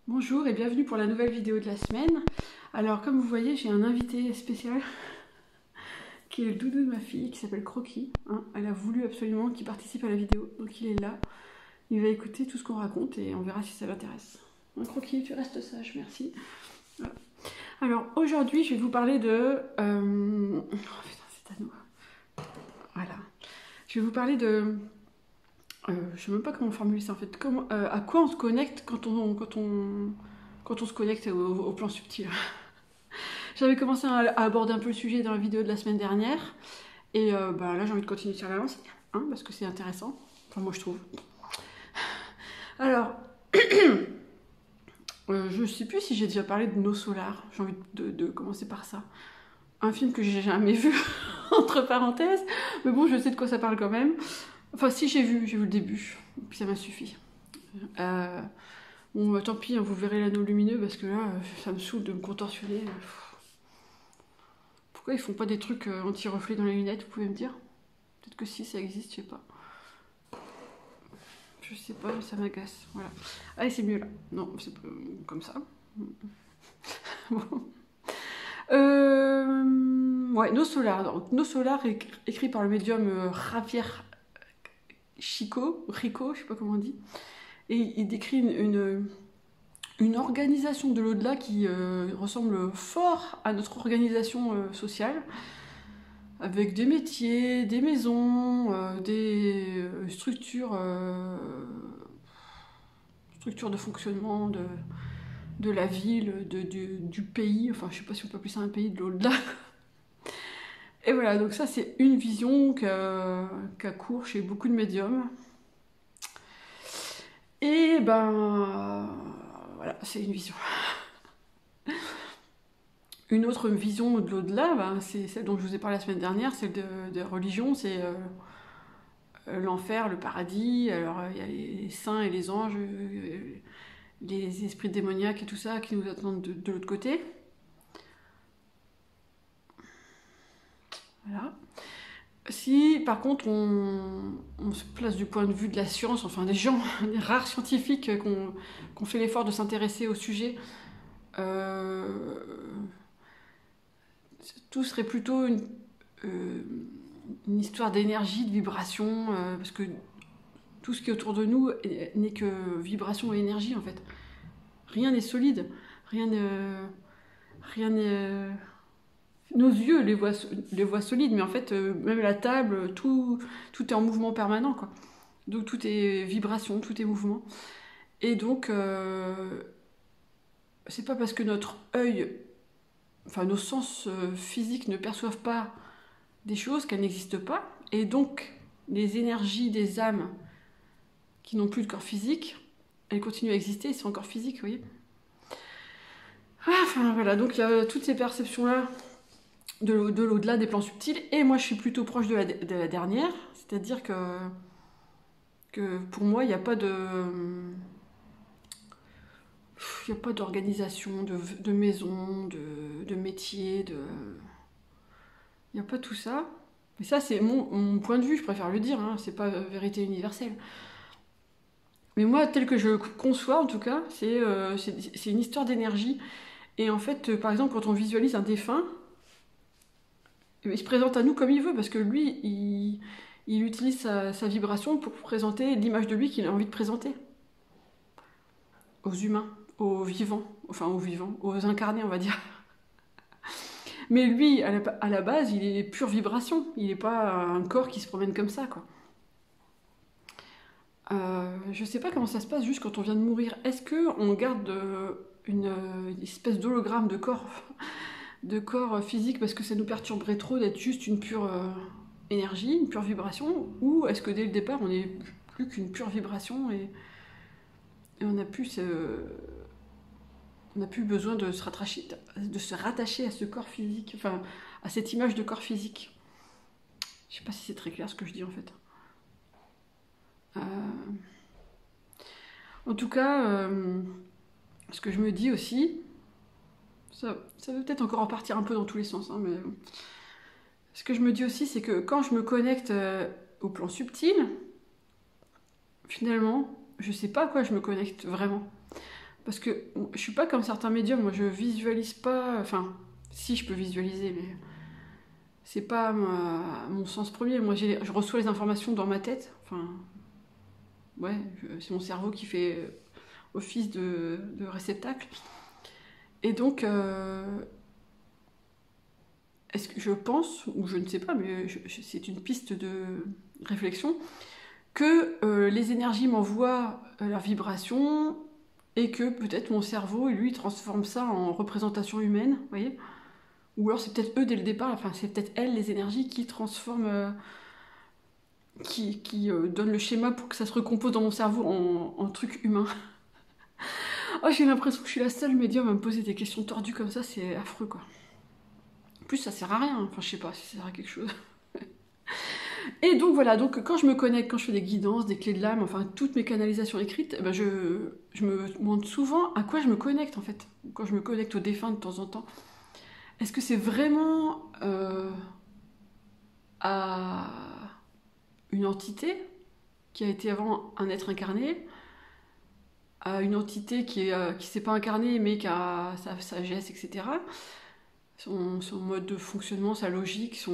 Bonjour et bienvenue pour la nouvelle vidéo de la semaine. Alors comme vous voyez, j'ai un invité spécial qui est le doudou de ma fille qui s'appelle Croquis. Elle a voulu absolument qu'il participe à la vidéo, donc il est là. Il va écouter tout ce qu'on raconte et on verra si ça l'intéresse. Croquis, tu restes sage, merci. Voilà. Alors aujourd'hui, je vais vous parler de... Oh putain, c'est à nous. Voilà. Je vais vous parler de... je sais même pas comment formuler ça en fait. À quoi on se connecte quand on se connecte au plan subtil. J'avais commencé à aborder un peu le sujet dans la vidéo de la semaine dernière. Et là, j'ai envie de continuer sur la lancée, parce que c'est intéressant. Enfin, moi, je trouve. Alors, je sais plus si j'ai déjà parlé de No Solar. J'ai envie de commencer par ça. Un film que j'ai jamais vu, entre parenthèses. Mais bon, je sais de quoi ça parle quand même. Enfin, si, j'ai vu le début. Puis ça m'a suffi. Bon, tant pis, vous verrez l'anneau lumineux, parce que là, ça me saoule de me contorsionner. Pourquoi ils font pas des trucs anti-reflets dans les lunettes, vous pouvez me dire? Peut-être que si, ça existe, je sais pas. Je sais pas, ça m'agace. Voilà. Allez, c'est mieux là. Non, c'est pas comme ça. Bon. Ouais, No Solar. Donc, No Solar, écrit par le médium Javier Rico, je sais pas comment on dit. Et il décrit une organisation de l'au-delà qui ressemble fort à notre organisation sociale, avec des métiers, des maisons, des structures de fonctionnement de la ville, du pays, enfin je sais pas si on peut appeler ça un pays, de l'au-delà. Et voilà, donc ça c'est une vision qu'a court chez beaucoup de médiums. Et voilà, c'est une vision. Une autre vision de l'au-delà, c'est celle dont je vous ai parlé la semaine dernière, celle de religion, c'est l'enfer, le paradis. Alors il y a les saints et les anges, les esprits démoniaques et tout ça qui nous attendent de l'autre côté. Voilà. Si par contre on se place du point de vue de la science, enfin des gens, des rares scientifiques qu'on fait l'effort de s'intéresser au sujet, tout serait plutôt une histoire d'énergie, de vibration, parce que tout ce qui est autour de nous n'est que vibration et énergie en fait. Rien n'est solide, rien n'est... Nos yeux les voient solides, mais en fait, même la table, tout est en mouvement permanent, quoi. Donc tout est vibration, tout est mouvement. Et donc, c'est pas parce que notre œil, enfin nos sens physiques ne perçoivent pas des choses qu'elles n'existent pas. Et donc, les énergies des âmes qui n'ont plus de corps physique, elles continuent à exister, elles sont encore physiques, vous voyez. Enfin voilà, donc il y a toutes ces perceptions-là de l'au-delà des plans subtils, et moi je suis plutôt proche de la dernière, c'est-à-dire que pour moi il n'y a pas d'organisation, de maison, de métier, il n'y a pas tout ça. Mais ça c'est mon point de vue, je préfère le dire, c'est pas vérité universelle. Mais moi, tel que je le conçois en tout cas, c'est une histoire d'énergie. Et en fait, par exemple, quand on visualise un défunt, il se présente à nous comme il veut, parce que lui, il utilise sa vibration pour présenter l'image de lui qu'il a envie de présenter. Aux humains, aux vivants, aux incarnés, on va dire. Mais lui, à la base, il est pure vibration. Il n'est pas un corps qui se promène comme ça, quoi. Je sais pas comment ça se passe juste quand on vient de mourir. Est-ce qu'on garde une espèce d'hologramme de corps physique parce que ça nous perturberait trop d'être juste une pure énergie, une pure vibration, ou est-ce que dès le départ on n'est plus qu'une pure vibration et on n'a plus besoin de se rattacher à ce corps physique, enfin à cette image de corps physique. Je sais pas si c'est très clair ce que je dis en fait. En tout cas, ce que je me dis aussi, ça veut peut-être encore en partir un peu dans tous les sens, mais ce que je me dis aussi, c'est que quand je me connecte au plan subtil, finalement, je sais pas à quoi je me connecte vraiment. Parce que je suis pas comme certains médiums, moi je visualise pas, enfin, si je peux visualiser, mais c'est pas mon sens premier. Moi je reçois les informations dans ma tête, enfin, ouais, c'est mon cerveau qui fait office de réceptacle. Et donc, est-ce que je pense, ou je ne sais pas, mais c'est une piste de réflexion, que les énergies m'envoient leurs vibrations et que peut-être mon cerveau, lui, transforme ça en représentation humaine, vous voyez? Ou alors c'est peut-être eux dès le départ, enfin c'est peut-être elles, les énergies, qui transforment, qui donnent le schéma pour que ça se recompose dans mon cerveau en truc humain. Oh, j'ai l'impression que je suis la seule médium à me poser des questions tordues comme ça, c'est affreux quoi. En plus ça sert à rien, enfin je sais pas si ça sert à quelque chose. Et donc voilà, donc quand je me connecte, quand je fais des guidances, des clés de l'âme, enfin toutes mes canalisations écrites, eh ben je me demande souvent à quoi je me connecte en fait. Quand je me connecte aux défunts de temps en temps, est-ce que c'est vraiment à une entité qui a été avant un être incarné, à une entité qui s'est pas incarnée mais qui a sa sagesse, etc. Son mode de fonctionnement, sa logique,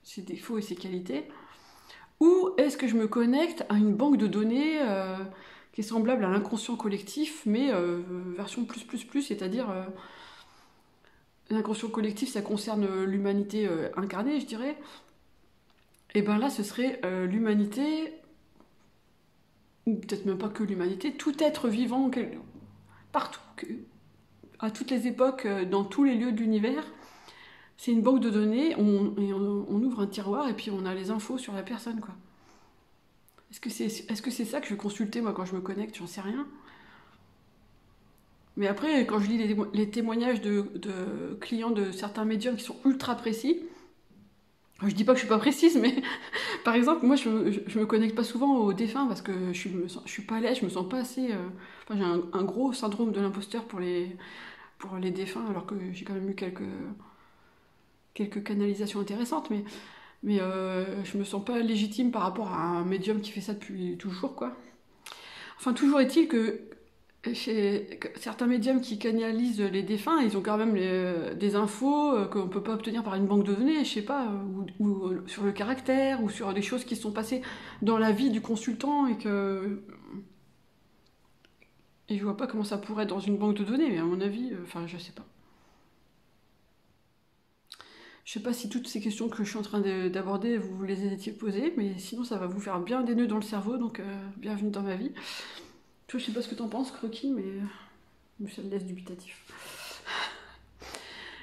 ses défauts et ses qualités. Ou est-ce que je me connecte à une banque de données qui est semblable à l'inconscient collectif, mais version plus, c'est-à-dire l'inconscient collectif, ça concerne l'humanité incarnée, je dirais. Et bien là, ce serait l'humanité, ou peut-être même pas que l'humanité, tout être vivant, partout, à toutes les époques, dans tous les lieux de l'univers. C'est une banque de données, on ouvre un tiroir et puis on a les infos sur la personne, quoi. Est-ce que c'est ça que je vais consulter, moi, quand je me connecte? J'en sais rien. Mais après, quand je lis les témoignages de clients de certains médiums qui sont ultra précis, je dis pas que je suis pas précise, mais par exemple, moi, je me connecte pas souvent aux défunts parce que je suis pas à l'aise, je me sens pas assez... Enfin, j'ai un gros syndrome de l'imposteur pour les défunts, alors que j'ai quand même eu quelques canalisations intéressantes, mais je me sens pas légitime par rapport à un médium qui fait ça depuis toujours, quoi. Enfin, toujours est-il que chez certains médiums qui canalisent les défunts, ils ont quand même des infos qu'on peut pas obtenir par une banque de données, je sais pas, ou sur le caractère, ou sur des choses qui se sont passées dans la vie du consultant et je vois pas comment ça pourrait être dans une banque de données, mais à mon avis, enfin, je sais pas. Je sais pas si toutes ces questions que je suis en train d'aborder, vous les étiez posées, mais sinon ça va vous faire bien des nœuds dans le cerveau, donc bienvenue dans ma vie. Toi, je sais pas ce que t'en penses, Croquis, mais ça me laisse dubitatif.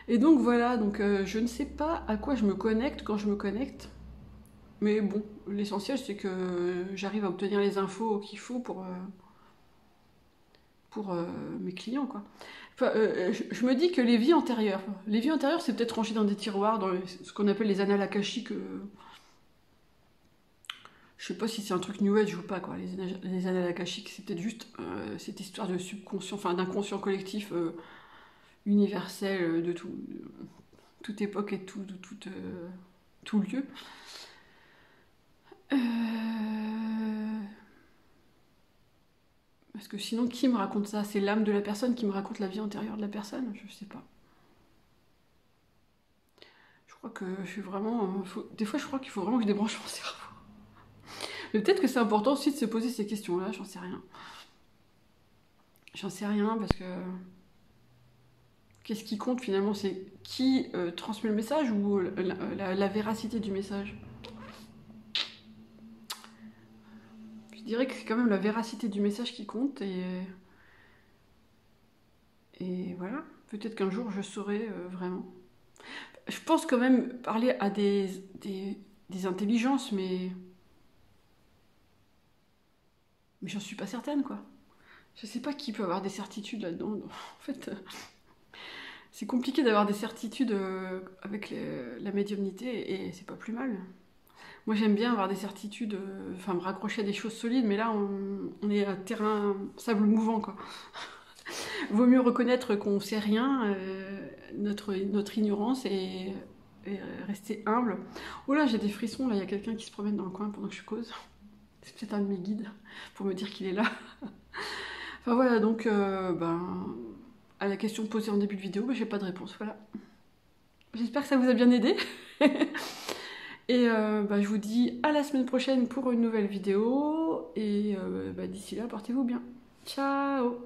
Et donc voilà, donc je ne sais pas à quoi je me connecte quand je me connecte, mais bon, l'essentiel c'est que j'arrive à obtenir les infos qu'il faut pour mes clients, quoi. Enfin, je me dis que les vies antérieures c'est peut-être rangé dans des tiroirs, dans ce qu'on appelle les annales akashiques. Je sais pas si c'est un truc New Age ou pas, quoi. Les annales akashiques, c'est peut-être juste cette histoire de subconscient, enfin d'inconscient collectif universel de toute époque et tout lieu. Parce que sinon, qui me raconte ça? C'est l'âme de la personne qui me raconte la vie antérieure de la personne? Je sais pas. Je crois que je suis vraiment... Des fois, je crois qu'il faut vraiment que je débranche mon cerveau. Mais peut-être que c'est important aussi de se poser ces questions-là, j'en sais rien. J'en sais rien parce que... Qu'est-ce qui compte finalement? C'est qui transmet le message ou la véracité du message? Je dirais que c'est quand même la véracité du message qui compte et voilà. Peut-être qu'un jour je saurai vraiment. Je pense quand même parler à des intelligences, mais j'en suis pas certaine, quoi. Je sais pas qui peut avoir des certitudes là-dedans. En fait, c'est compliqué d'avoir des certitudes avec la médiumnité et c'est pas plus mal. Moi j'aime bien avoir des certitudes, enfin me raccrocher à des choses solides, mais là on est à terrain sable mouvant, quoi. Vaut mieux reconnaître qu'on sait rien, notre ignorance et rester humble. Oh là, j'ai des frissons, là, il y a quelqu'un qui se promène dans le coin pendant que je cause. C'est peut-être un de mes guides pour me dire qu'il est là. Enfin voilà, donc à la question posée en début de vidéo, j'ai pas de réponse, voilà. J'espère que ça vous a bien aidé. Et je vous dis à la semaine prochaine pour une nouvelle vidéo. Et d'ici là, portez-vous bien. Ciao!